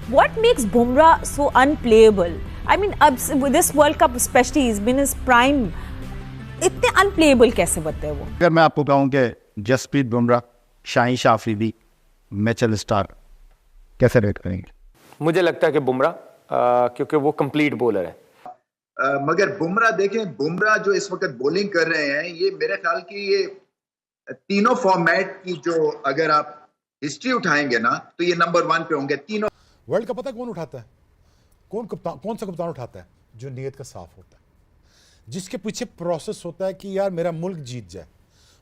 What makes Bumrah so unplayable? I mean, this World Cup especially, he's been his prime. इतने unplayable कैसे बनते हैं वो? अगर मैं आपको कहूँ कि जसप्रीत बुमराह, शाहिन अफरीदी, मिचेल स्टार्क कैसे रेट करेंगे? मुझे लगता है कि बुमराह, क्योंकि वो कंप्लीट बॉलर है। मगर बुमराह देखें, बुमराह जो इस वक्त बॉलिंग कर रहे हैं, ये मेरे ख्याल की ये तीनों फॉर्मेट की जो अगर आप हिस्ट्री उठाएंगे ना, तो ये नंबर 1 पे होंगे तीनों। वर्ल्ड कप पता कौन उठाता है? कौन सा कप्तान उठाता है? जो नीयत का साफ होता है, जिसके पीछे प्रोसेस होता है कि यार मेरा मुल्क जीत जाए।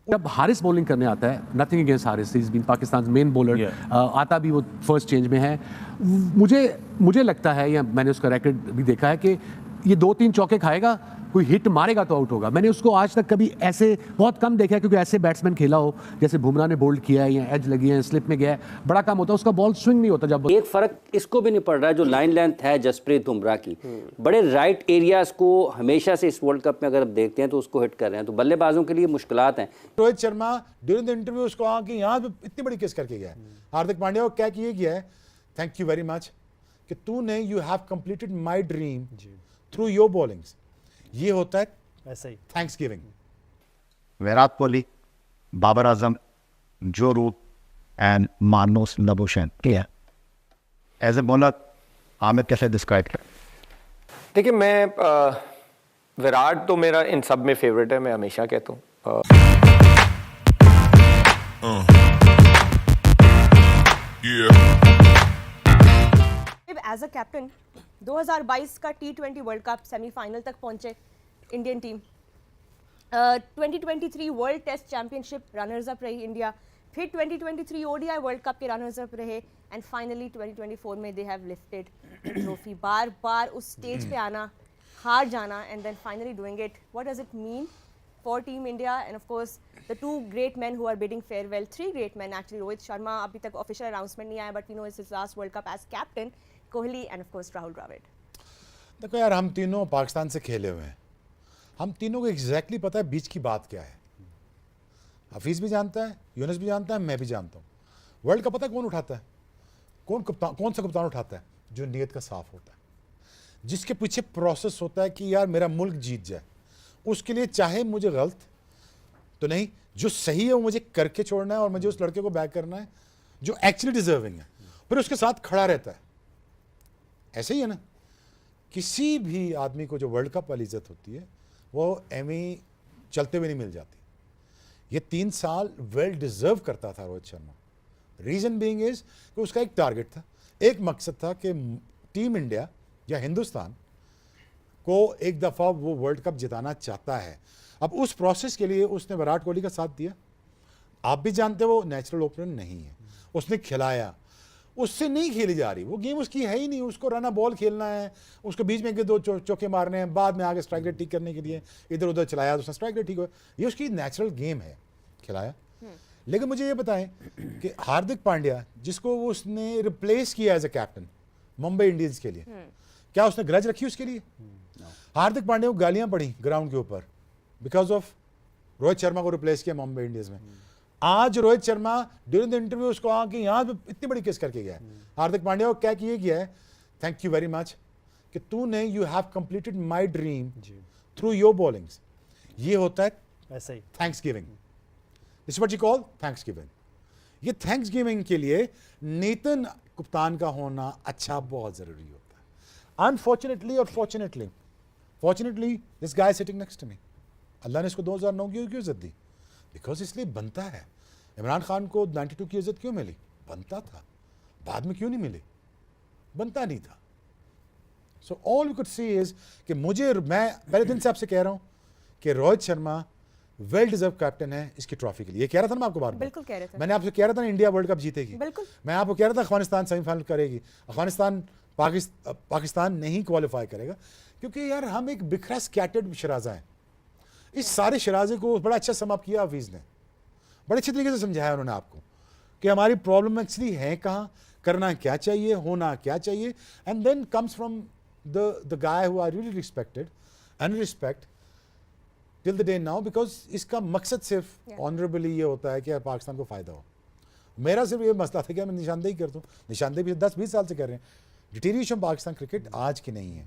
जब हारिस बॉलिंग करने आता है, nothing against Haris, is been Pakistan main bowler, आता भी वो फर्स्ट चेंज में है। मुझे लगता है, या मैंने उसका रिकॉर्ड भी देखा है कि ये 2-3 चौके खाएगा, कोई हिट मारेगा तो आउट होगा। मैंने उसको आज तक कभी ऐसे बहुत कम देखा है, क्योंकि ऐसे बैट्समैन खेला हो जैसे बुमराह ने बोल्ड किया है या एज लगी है, स्लिप में गया है, बड़ा कम होता है उसका, बॉल स्विंग नहीं होता। जब एक फर्क इसको भी नहीं पड़ रहा है, जो लाइन लेंथ है जसप्रीत बुमराह की, बड़े राइट एरियाज को हमेशा से इस वर्ल्ड कप में अगर आप देखते हैं तो उसको हिट कर रहे हैं, तो बल्लेबाजों के लिए मुश्किलात हैं। Rohit Sharma during the interview उसको कि यहाँ पे इतनी बड़ी केस करके गया है। हार्दिक पांड्या को क्या किए गया है, थैंक यू वेरी मच कि तूने you have completed my dream through your bowlings. ये होता है ऐसा ही thanksgiving. Virat Kohli, Babar Azam, Joe Root and Marnus Labuschagne as a bowler Amir कैसे डिस्क्राइब करें? देखिए, मैं विराट तो मेरा इन सब में फेवरेट है, मैं हमेशा कहता हूँ। एज अ कैप्टन 2022 का T20 वर्ल्ड कप सेमीफाइनल तक पहुंचे Indian team. 2023 world test championship runners up रही इंडिया, फिर 2023 ODI वर्ल्ड कप के रनर्स अप रहे, एंड फाइनली 2024 में दे हैव लिफ्टेड ट्रॉफी। बार बार उस स्टेज पे आना, हार जाना, and then finally doing it, what does it mean for team India? And of course the 2 great men who are bidding farewell, 3 great men actually। Rohit Sharma, अभी तक ऑफिशियल अनाउंसमेंट नहीं आया, but we know it's his last world cup as captain. Kohli and of course Rahul Dravid. देखो यार, हम तीनों पाकिस्तान से खेले हुए हैं, हम तीनों को एग्जैक्टली पता है बीच की बात क्या है। हफीज़ भी जानता है, यूनुस भी जानता है, मैं भी जानता हूँ। वर्ल्ड कप पता है कौन उठाता है? कौन सा कप्तान उठाता है? जो नीयत का साफ होता है, जिसके पीछे प्रोसेस होता है कि यार मेरा मुल्क जीत जाए। उसके लिए चाहे मुझे गलत तो नहीं, जो सही है वो मुझे करके छोड़ना है, और मुझे उस लड़के को बैक करना है जो एक्चुअली डिजर्विंग है, फिर उसके साथ खड़ा रहता है। ऐसे ही है ना, किसी भी आदमी को जो वर्ल्ड कप वाली इज्जत होती है वो एमी चलते हुए नहीं मिल जाती। ये 3 साल वेल डिजर्व करता था Rohit Sharma. Reason being is कि उसका एक टारगेट था, एक मकसद था कि टीम इंडिया या हिंदुस्तान को एक दफ़ा वो वर्ल्ड कप जिताना चाहता है। अब उस प्रोसेस के लिए उसने विराट कोहली का साथ दिया। आप भी जानते हो वो नेचुरल ओपनर नहीं है, उसने खिलाया, उससे नहीं खेली जा रही, वो गेम उसकी है ही नहीं। उसको रन बॉल खेलना है, उसको बीच में 2 चौके मारने हैं, बाद में आगे स्ट्राइक रेट ठीक करने के लिए इधर उधर चलाया तो उसका स्ट्राइक रेट ठीक हो। ये उसकी नेचुरल गेम है, खिलाया। लेकिन मुझे ये बताएं कि हार्दिक पांड्या, जिसको उसने रिप्लेस किया as a captain Mumbai Indians के लिए, क्या उसने ग्रज रखी उसके लिए? हार्दिक पांड्या को गालियां पड़ी ग्राउंड के ऊपर बिकॉज ऑफ रोहित शर्मा को रिप्लेस किया मुंबई इंडियंस में। आज Rohit Sharma during the interview उसको कि यहाँ पे इतनी बड़ी केस करके गया है। हार्दिक पांड्या को क्या किए गया है, थैंक यू वेरी मच कि तूने you have completed my dream through your bowlings. ये होता है ऐसा ही thanksgiving. This what you call thanksgiving. ये थैंक्स गिविंग के लिए नीतन कप्तान का होना अच्छा बहुत जरूरी होता है। अनफॉर्चुनेटली और fortunately this guy sitting next to me, अल्लाह ने इसको 2009 की क्यों इज्जत दी? बिकॉज इसलिए बनता है। इमरान खान को 92 की इज्जत क्यों मिली? बनता था। बाद में क्यों नहीं मिली? बनता नहीं था। So all we could see is कि मैं पहले दिन से आपसे कह रहा हूं कि Rohit Sharma well deserve captain है इसकी ट्रॉफी के लिए। ये कह रहा था ना मैं आपको बार-बार, बिल्कुल कह रहे थे। मैंने आपसे कह रहा था ना इंडिया वर्ल्ड कप जीतेगी, बिल्कुल। मैं आपको कह रहा था अफगानिस्तान सेमीफाइनल करेगी, अफगानिस्तान पाकिस्तान नहीं क्वालिफाई करेगा, क्योंकि यार हम एक बिखरा स्कैटर्ड शराजा है। इस सारे शराजे को बड़ा अच्छा सम अप किया हफीज़ ने, बड़े अच्छे तरीके से समझाया उन्होंने आपको कि हमारी प्रॉब्लम एक्चुअली है कहाँ, करना क्या चाहिए, होना क्या चाहिए। And then comes from the guy who I really respected and respect till the day now, because इसका मकसद सिर्फ ऑनरेबली ये होता है कि पाकिस्तान को फ़ायदा हो। मेरा सिर्फ ये मसला था कि मैं निशानदेही करता हूँ, निशानदेही भी 10-20 साल से कर रहे हैं डिटीरिएशन पाकिस्तान क्रिकेट आज की नहीं है।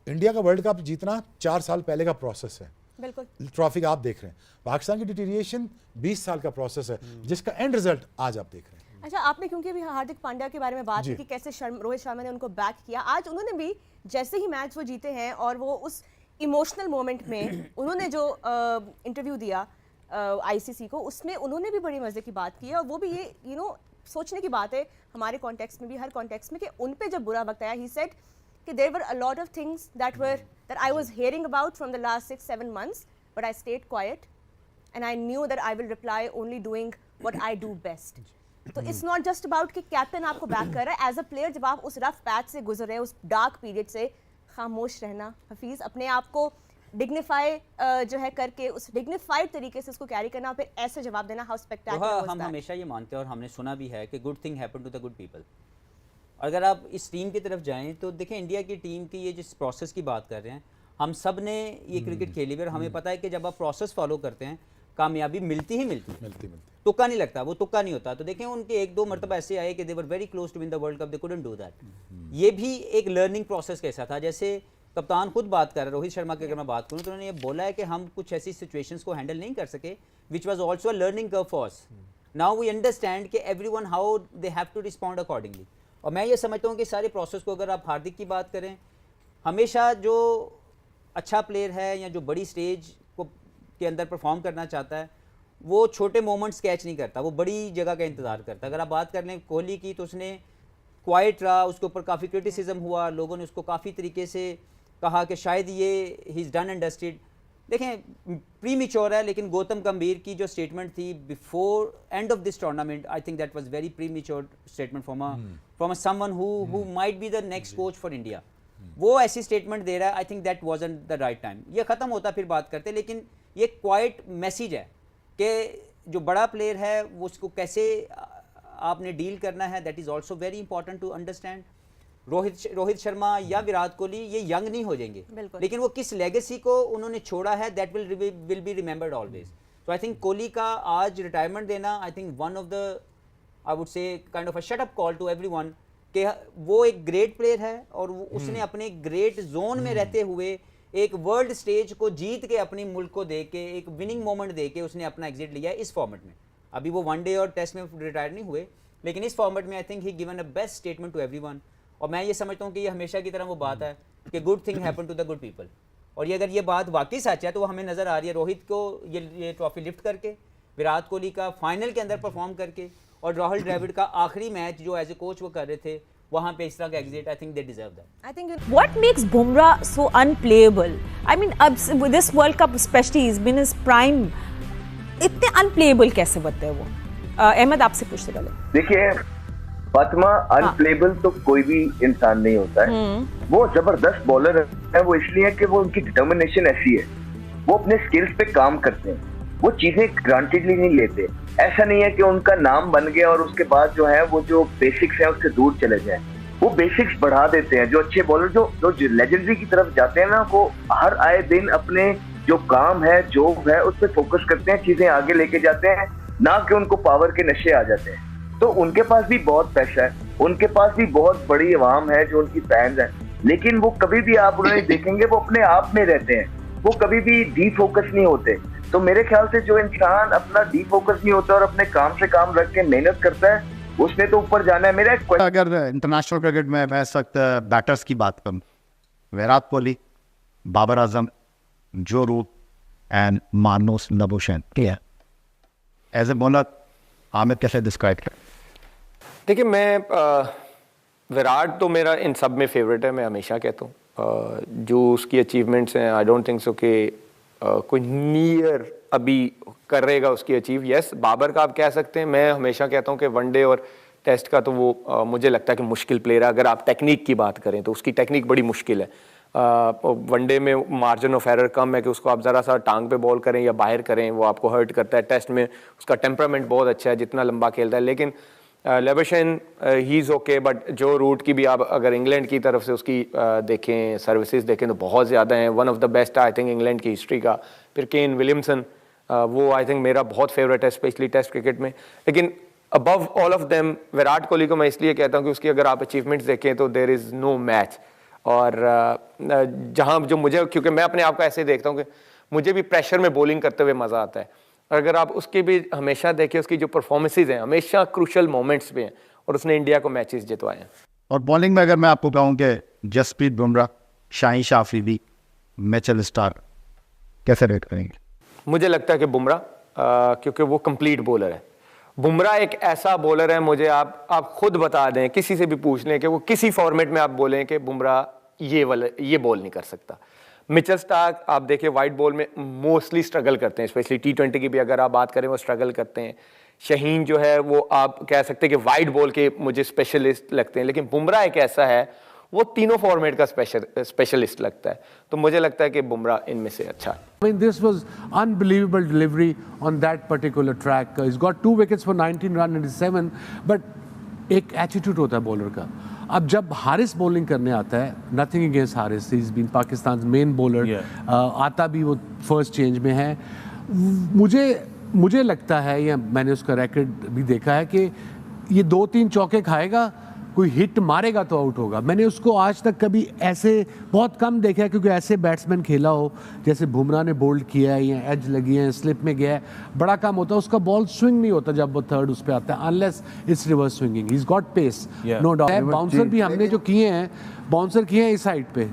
इंडिया का वर्ल्ड कप जीतना 4 साल पहले का प्रोसेस है। बिल्कुल ट्रॉफी का आप देख रहे हैं। पाकिस्तान की डिटीरिएशन 20 साल का प्रोसेस है, जिसका एंड रिजल्ट आज आप देख रहे हैं। अच्छा, आपने क्योंकि अभी हार्दिक पांड्या के बारे में बात की कि कैसे रोहित शर्मा ने उनको बैक किया, आज उन्होंने भी जैसे ही मैच वो जीते हैं और वो उस इमोशनल मोमेंट में उन्होंने जो इंटरव्यू दिया आईसीसी को, उसमें उन्होंने भी बड़ी मजे की बात की है। और वो भी ये सोचने की बात है हमारे कॉन्टेक्स्ट में भी, हर कॉन्टेक्स्ट में, कि उन पे जब बुरा वक्त आया, ही सेड कि there were a lot of things that I was hearing about from the last 6-7 months, but I stayed quiet and I knew that I will reply only doing what I do best. तो it's not just about कि captain आपको back कर रहा है, as a player जब आप उस rough patch से गुजर रहे हैं, उस डार्क पीरियड से, खामोश रहना हफीज, अपने आप को डिग्निफाई जो है करके उस डिग्निफाइड तरीके से उसको कैरी करना, फिर ऐसे जवाब देना, हाउ स्पेक्टेकुलर। हम हमेशा ये मानते हैं और हमने सुना भी है कि good thing happen to the good people. अगर आप इस टीम की तरफ जाएं तो देखें, इंडिया की टीम की ये जिस प्रोसेस की बात कर रहे हैं, हम सब ने ये क्रिकेट खेली हुई और हमें पता है कि जब आप प्रोसेस फॉलो करते हैं कामयाबी मिलती ही मिलती। तुक्का नहीं लगता, वो तुक्का नहीं होता। तो देखें, उनके 1-2 मरतबा ऐसे आए कि they were very close to win the world cup, they couldn't do that. ये भी एक लर्निंग प्रोसेस कैसा था, जैसे कप्तान खुद बात कर रहे हैं, रोहित शर्मा की अगर मैं बात करूं तो उन्होंने ये बोला है कि हम कुछ ऐसी सिचुएशंस को हैंडल नहीं कर सके, which was also a learning curve for us. Now we understand कि everyone how they have to respond accordingly. और मैं ये समझता हूँ कि सारे प्रोसेस को, अगर आप हार्दिक की बात करें, हमेशा जो अच्छा प्लेयर है या जो बड़ी स्टेज को के अंदर परफॉर्म करना चाहता है, वो छोटे मोमेंट्स कैच नहीं करता, वो बड़ी जगह का इंतज़ार करता है। अगर आप बात कर लें कोहली की, तो उसने क्वाइट रहा, उसके ऊपर काफ़ी क्रिटिसिज्म हुआ, लोगों ने उसको काफ़ी तरीके से कहा कि शायद ये he is done and dusted. देखें, प्री मैच्योर है, लेकिन गौतम गंभीर की जो स्टेटमेंट थी before end of this tournament, I think that was very pre mature statement from a someone who might be the next coach for India. वो ऐसी statement दे रहा है, I think that wasn't the right time. ये ख़त्म होता फिर बात करते, लेकिन ये क्वाइट मैसेज है कि जो बड़ा प्लेयर है वो उसको कैसे आपने डील करना है, that is also very important to understand. Rohit Sharma या विराट कोहली ये यंग नहीं हो जाएंगे, लेकिन वो किस लेगेसी को उन्होंने छोड़ा है, that will be remembered always. तो आई थिंक कोहली का आज रिटायरमेंट देना, I think one of the, I would say kind of a shut up call to everyone, कि वो एक ग्रेट प्लेयर है और उसने अपने ग्रेट जोन में रहते हुए एक वर्ल्ड स्टेज को जीत के अपनी मुल्क को दे के, एक विनिंग मोमेंट दे के उसने अपना एग्जिट लिया है इस फॉर्मेट में। अभी वो वनडे और टेस्ट में रिटायर नहीं हुए, लेकिन इस फॉर्मेट में I think he given a best statement to everyone. और मैं ये समझता हूँ कि ये हमेशा की तरह वो बात है कि good thing happen to the good people. और ये अगर ये बात वाकई सच है तो वो हमें नज़र आ रही है रोहित को ये ट्रॉफी लिफ्ट करके, विराट कोहली का फाइनल के अंदर परफॉर्म करके, और राहुल द्रविड़ का आखिरी मैच जो एज ए कोच वो कर रहे थे वहाँ पे इस तरह का exit, I think they deserve that. I think what makes Bumrah so unplayable? I mean, this World Cup especially, he's been his prime. इतने unplayable कैसे बनते हैं वो? अहमद आपसे पूछते पहले। देखिए फातिमा, अनप्लेबल तो कोई भी इंसान नहीं होता है। वो जबरदस्त बॉलर है, वो इसलिए कि वो उनकी डिटर्मिनेशन ऐसी है, वो अपने स्किल्स पे काम करते हैं, वो चीजें ग्रांटेडली नहीं लेते। ऐसा नहीं है कि उनका नाम बन गया और उसके बाद जो है वो जो बेसिक्स है उससे दूर चले जाए, वो बेसिक्स बढ़ा देते हैं। जो अच्छे बॉलर जो लेजेंडरी की तरफ जाते हैं ना, वो हर आए दिन अपने जो काम है, जॉब है, उस पर फोकस करते हैं, चीजें आगे लेके जाते हैं, ना कि उनको पावर के नशे आ जाते हैं। तो उनके पास भी बहुत पैसा है, उनके पास भी बहुत बड़ी अवाम है जो उनकी फैंस है, लेकिन वो कभी भी आप उन्हें देखेंगे वो अपने आप में रहते हैं, वो कभी भी डी फोकस नहीं होते। तो मेरे ख्याल से जो इंसान अपना डी फोकस नहीं होता और अपने काम से काम रख के मेहनत करता है, उसने तो ऊपर जाना है। मेरा अगर इंटरनेशनल क्रिकेट में मैं इस वक्त बैटर्स की बात करूं, Virat Kohli, Babar Azam, Joe Root and Marnus Labuschagne, as a bowler Amir कैसे डिस्क्राइब करें? देखिए, मैं विराट तो मेरा इन सब में फेवरेट है, मैं हमेशा कहता हूँ। जो उसकी अचीवमेंट्स हैं, आई डोंट थिंक सो कि कोई नियर अभी करेगा उसकी अचीव। यस, बाबर का आप कह सकते हैं, मैं हमेशा कहता हूँ कि वनडे और टेस्ट का तो वो मुझे लगता है कि मुश्किल प्लेयर है। अगर आप टेक्निक की बात करें तो उसकी टेक्निक बड़ी मुश्किल है। वनडे में मार्जिन ऑफ एरर कम है कि उसको आप ज़रा सा टांग पे बॉल करें या बाहर करें, वो आपको हर्ट करता है। टेस्ट में उसका टेम्परामेंट बहुत अच्छा है, जितना लंबा खेलता है। लेकिन Labuschagne he is okay, but जो रूट की भी आप अगर इंग्लैंड की तरफ से उसकी देखें, सर्विसेज देखें तो बहुत ज़्यादा हैं। One of the best I think England की हिस्ट्री का। फिर केन विलियमसन, वो आई थिंक मेरा बहुत फेवरेट है, स्पेशली टेस्ट क्रिकेट में। लेकिन above all of them Virat Kohli को मैं इसलिए कहता हूँ कि उसकी अगर आप अचीवमेंट्स देखें तो देयर इज़ नो मैच। और जहाँ जो मुझे, क्योंकि मैं अपने आप को ऐसे देखता हूँ कि मुझे भी प्रेशर में बॉलिंग करते हुए मज़ा आता है। और अगर आप उसकी भी हमेशा देखें, उसकी जो परफॉर्मेंसेज हैं हमेशा क्रूशल मोमेंट्स पे हैं और उसने इंडिया को मैचेस जितवाए हैं। और बॉलिंग में अगर मैं आपको कहूँ कि जसप्रीत बुमराह, शाहीन आफरीदी, मिचेल स्टार्क, कैसे रेट करेंगे? मुझे लगता है कि बुमराह, क्योंकि वो कंप्लीट बॉलर है। बुमराह एक ऐसा बॉलर है, मुझे आप खुद बता दें, किसी से भी पूछ लें कि वो किसी फॉर्मेट में आप बोलें कि बुमराह ये बॉल नहीं कर सकता। मिचेल स्टार्क आप देखिए वाइट बॉल में मोस्टली स्ट्रगल करते हैं, स्पेशली T20 की भी अगर आप बात करें वो स्ट्रगल करते हैं। शहीन जो है वो आप कह सकते हैं कि वाइट बॉल के मुझे स्पेशलिस्ट लगते हैं, लेकिन बुमराह एक ऐसा है वो तीनों फॉर्मेट का स्पेशलिस्ट लगता है। तो मुझे लगता है कि बुमराह इनमें से अच्छा है। I mean, this was unbelievable delivery on that particular track. He's got 2 wickets for 19 run and 7, but एक एटीट्यूड होता है बॉलर का। अब जब हारिस बॉलिंग करने आता है, nothing against Haris, he is been Pakistan main bowler, आता भी वो फर्स्ट चेंज में है। मुझे लगता है, या मैंने उसका रिकॉर्ड भी देखा है कि ये 2-3 चौके खाएगा, कोई हिट मारेगा तो आउट होगा। मैंने उसको आज तक कभी ऐसे बहुत कम देखा है, क्योंकि ऐसे बैट्समैन खेला हो जैसे बुमराह ने बोल्ड किया है या एज लगी है, स्लिप में गया है, बड़ा कम होता है। उसका बॉल स्विंग नहीं होता जब वो थर्ड उस पर आता है, unless it's reverse swinging. He is got pace, no doubt. Bouncer भी हमने जो किए हैं, बाउंसर किए हैं इस हाइट पे।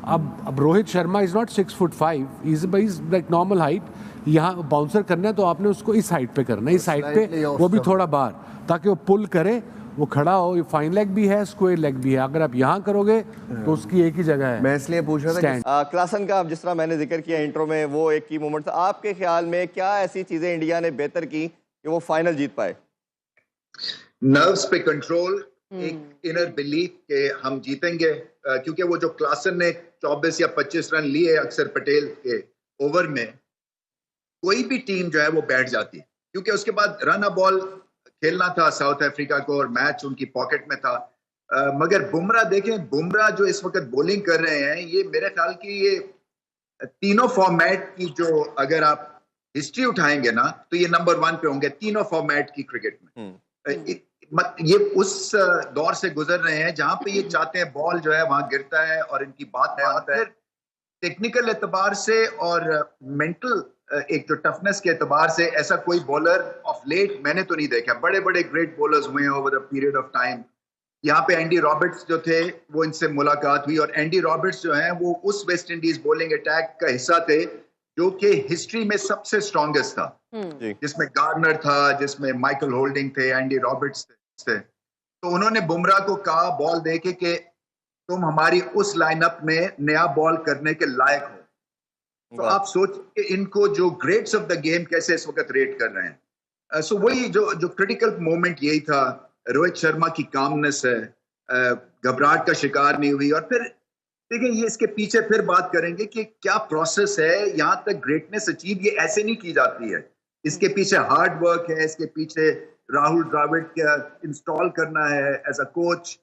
अब Rohit Sharma is not 6'5", is like normal height. यहाँ बाउंसर करना है तो आपने उसको इस हाइट पे करना है, इस हाइट पे, वो भी थोड़ा बाहर, ताकि वो पुल करे, वो खड़ा हो। ये फाइन लेग भी है, स्क्वायर लेग भी है। अगर आप यहाँ करोगे तो उसकी एक ही जगह है। मैं इसलिए पूछ रहा था कि क्लासन का, जिस तरह मैंने जिक्र किया इंट्रो में, वो एक की मोमेंट था। आपके ख्याल में क्या ऐसी चीजें इंडिया ने बेहतर की कि वो फाइनल जीत पाए? नर्व्स पे कंट्रोल, एक इनर बिलीफ कि हम जीतेंगे, क्योंकि वो जो क्लासन ने 24 या 25 रन लिए अक्षर पटेल के ओवर में, कोई भी टीम जो है वो बैठ जाती है, क्योंकि उसके बाद रन अ बॉल खेलना था साउथ अफ्रीका को और मैच उनकी पॉकेट में था। मगर बुमराह देखें, बुमराह जो इस वक्त बॉलिंग कर रहे हैं, ये मेरे ख्याल की ये तीनों फॉर्मेट की जो अगर आप हिस्ट्री उठाएंगे ना तो ये नंबर 1 पे होंगे तीनों फॉर्मेट की क्रिकेट में। ये उस दौर से गुजर रहे हैं जहां पे ये चाहते हैं बॉल जो है वहां गिरता है और इनकी बात मानता है। टेक्निकल एतबार से और मेंटल एक जो टफनेस के एतबार से ऐसा कोई बॉलर ऑफ लेट मैंने तो नहीं देखा। बड़े बड़े ग्रेट बॉलर्स हुए हैं over the period of time. यहाँ पे एंडी रॉबर्ट्स जो थे वो इनसे मुलाकात हुई, और एंडी रॉबर्ट्स जो हैं वो उस वेस्ट इंडीज बॉलिंग अटैक का हिस्सा थे जो कि हिस्ट्री में सबसे स्ट्रॉन्गेस्ट था, जिसमें गार्नर था, जिसमें माइकल होल्डिंग थे, एंडी रॉबर्ट्स थे। तो उन्होंने बुमराह को कहा बॉल देके कि तुम हमारी उस लाइनअप में नया बॉल करने के लायक हो। तो आप सोचिए इनको जो ग्रेट्स ऑफ द गेम कैसे इस वक्त रेट कर रहे हैं। सो वही जो क्रिटिकल मोमेंट यही था। रोहित शर्मा की कामनेस है, घबराहट का शिकार नहीं हुई। और फिर देखिए ये इसके पीछे फिर बात करेंगे कि क्या प्रोसेस है, यहाँ तक ग्रेटनेस अचीव ये ऐसे नहीं की जाती है। इसके पीछे हार्ड वर्क है, इसके पीछे राहुल द्रविड़ का इंस्टॉल करना है एज अ कोच,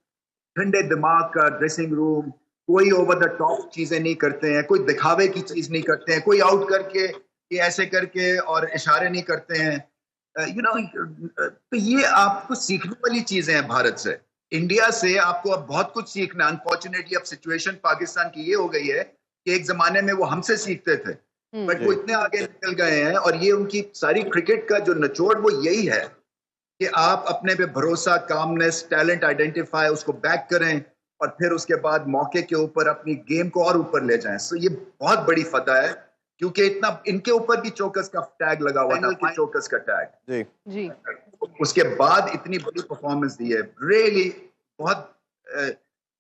ठंडे दिमाग का ड्रेसिंग रूम, कोई ओवर द टॉप चीजें नहीं करते हैं, कोई दिखावे की चीज नहीं करते हैं, कोई आउट करके ये ऐसे करके और इशारे नहीं करते हैं, तो ये आपको सीखने वाली चीजें हैं भारत से। इंडिया से आपको अब बहुत कुछ सीखना। अनफॉर्चुनेटली अब सिचुएशन पाकिस्तान की ये हो गई है कि एक जमाने में वो हमसे सीखते थे, बट वो इतने आगे निकल गए हैं। और ये उनकी सारी क्रिकेट का जो निचोड़ वो यही है कि आप अपने पे भरोसा, कामनेस, टैलेंट आइडेंटिफाई, उसको बैक करें और फिर उसके बाद मौके के ऊपर अपनी गेम को और ऊपर ले जाएं। सो ये बहुत बड़ी फतह है, क्योंकि इतना इनके ऊपर भी चौकस का टैग लगा हुआ था, चौकस का टैग जी। उसके बाद इतनी बड़ी परफॉर्मेंस दी है, रियली बहुत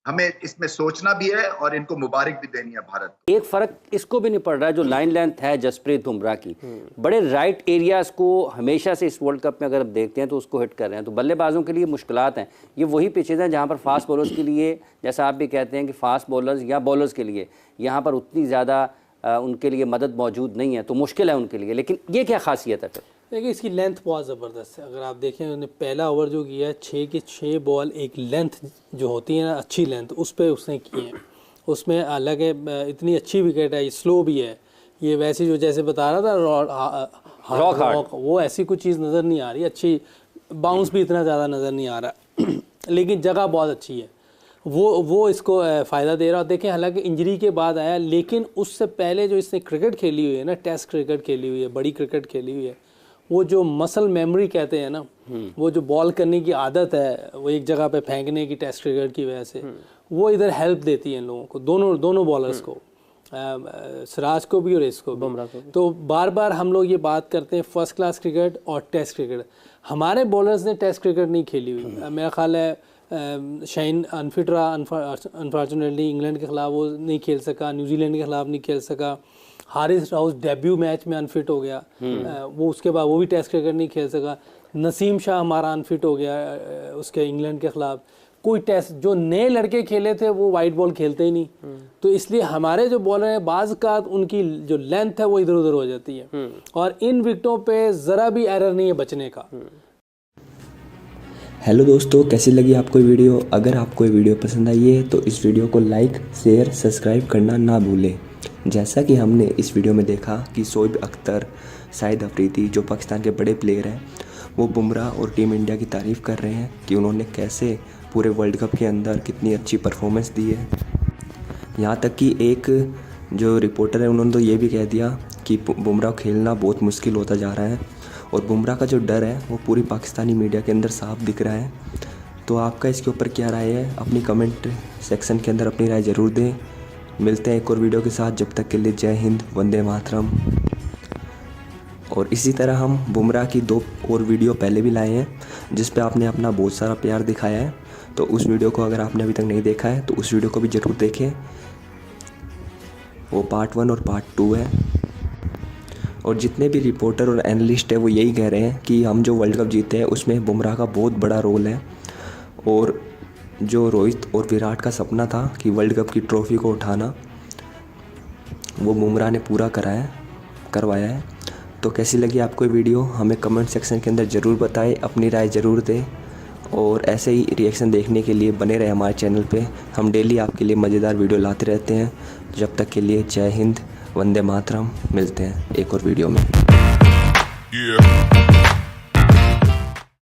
हमें इसमें सोचना भी है और इनको मुबारक भी देनी है भारत। एक फर्क इसको भी नहीं पड़ रहा है, जो लाइन लेंथ है जसप्रीत बुमराह की, बड़े राइट एरियाज को हमेशा से इस वर्ल्ड कप में अगर आप देखते हैं तो उसको हिट कर रहे हैं। तो बल्लेबाजों के लिए मुश्किलात हैं। ये वही पिचेज हैं जहाँ पर फास्ट बॉलर्स के लिए, जैसा आप भी कहते हैं कि फास्ट बॉलर्स या बॉलर्स के लिए यहाँ पर उतनी ज़्यादा उनके लिए मदद मौजूद नहीं है, तो मुश्किल है उनके लिए। लेकिन ये क्या खासियत है? फिर देखिए इसकी लेंथ बहुत ज़बरदस्त है। अगर आप देखें उन्होंने पहला ओवर जो किया है 6 के 6 बॉल एक लेंथ जो होती है ना, अच्छी लेंथ, उस पर उसने किए हैं। उसमें अलग है, इतनी अच्छी विकेट है, स्लो भी है। ये वैसे जो जैसे बता रहा था रॉक, वो ऐसी कोई चीज़ नज़र नहीं आ रही। अच्छी बाउंस भी इतना ज़्यादा नज़र नहीं आ रहा लेकिन जगह बहुत अच्छी है, वो इसको फ़ायदा दे रहा है। देखें हालांकि इंजरी के बाद आया, लेकिन उससे पहले जो इसने क्रिकेट खेली हुई है ना, टेस्ट क्रिकेट खेली हुई है, बड़ी क्रिकेट खेली हुई है, वो जो मसल मेमोरी कहते हैं ना, वो जो बॉल करने की आदत है, वो एक जगह पे फेंकने की टेस्ट क्रिकेट की वजह से, वो इधर हेल्प देती है इन लोगों को, दोनों बॉलर्स को, सिराज को भी और इसको भी। तो बार बार हम लोग ये बात करते हैं फर्स्ट क्लास क्रिकेट और टेस्ट क्रिकेट। हमारे बॉलर्स ने टेस्ट क्रिकेट नहीं खेली हुई। मेरा ख्याल है शाइन अनफिट रहा अनफॉर्चुनेटली, इंग्लैंड के ख़िलाफ़ वो नहीं खेल सका, न्यूजीलैंड के ख़िलाफ़ नहीं खेल सका। हारिस राउस डेब्यू मैच में अनफिट हो गया, वो उसके बाद वो भी टेस्ट क्रिकेट नहीं खेल सका। नसीम शाह हमारा अनफिट हो गया उसके इंग्लैंड के ख़िलाफ़। कोई टेस्ट जो नए लड़के खेले थे वो वाइट बॉल खेलते ही नहीं, तो इसलिए हमारे जो बॉलर हैं बाज़ का उनकी जो लेंथ है वो इधर उधर हो जाती है, और इन विकेटों पे ज़रा भी एरर नहीं है बचने का। हेलो दोस्तों, कैसी लगी आपको वीडियो? अगर आपको ये वीडियो पसंद आई है तो इस वीडियो को लाइक, शेयर, सब्सक्राइब करना ना भूलें। जैसा कि हमने इस वीडियो में देखा कि शोएब अख्तर, शाहिद अफरीदी जो पाकिस्तान के बड़े प्लेयर हैं, वो बुमराह और टीम इंडिया की तारीफ़ कर रहे हैं कि उन्होंने कैसे पूरे वर्ल्ड कप के अंदर कितनी अच्छी परफॉर्मेंस दी है। यहाँ तक कि एक जो रिपोर्टर है उन्होंने तो ये भी कह दिया कि बुमराह खेलना बहुत मुश्किल होता जा रहा है, और बुमराह का जो डर है वो पूरी पाकिस्तानी मीडिया के अंदर साफ दिख रहा है। तो आपका इसके ऊपर क्या राय है? अपनी कमेंट सेक्शन के अंदर अपनी राय ज़रूर दें। मिलते हैं एक और वीडियो के साथ, जब तक के लिए जय हिंद, वंदे मातरम। और इसी तरह हम बुमराह की 2 और वीडियो पहले भी लाए हैं जिस पे आपने अपना बहुत सारा प्यार दिखाया है, तो उस वीडियो को अगर आपने अभी तक नहीं देखा है तो उस वीडियो को भी ज़रूर देखें। वो पार्ट 1 और पार्ट 2 है। और जितने भी रिपोर्टर और एनालिस्ट है वो यही कह रहे हैं कि हम जो वर्ल्ड कप जीते हैं उसमें बुमराह का बहुत बड़ा रोल है, और जो रोहित और विराट का सपना था कि वर्ल्ड कप की ट्रॉफ़ी को उठाना, वो बुमराह ने पूरा करवाया है। तो कैसी लगी आपको ये वीडियो? हमें कमेंट सेक्शन के अंदर ज़रूर बताएं, अपनी राय ज़रूर दें, और ऐसे ही रिएक्शन देखने के लिए बने रहे हमारे चैनल पे। हम डेली आपके लिए मज़ेदार वीडियो लाते रहते हैं। जब तक के लिए जय हिंद, वंदे मातरम। मिलते हैं एक और वीडियो में।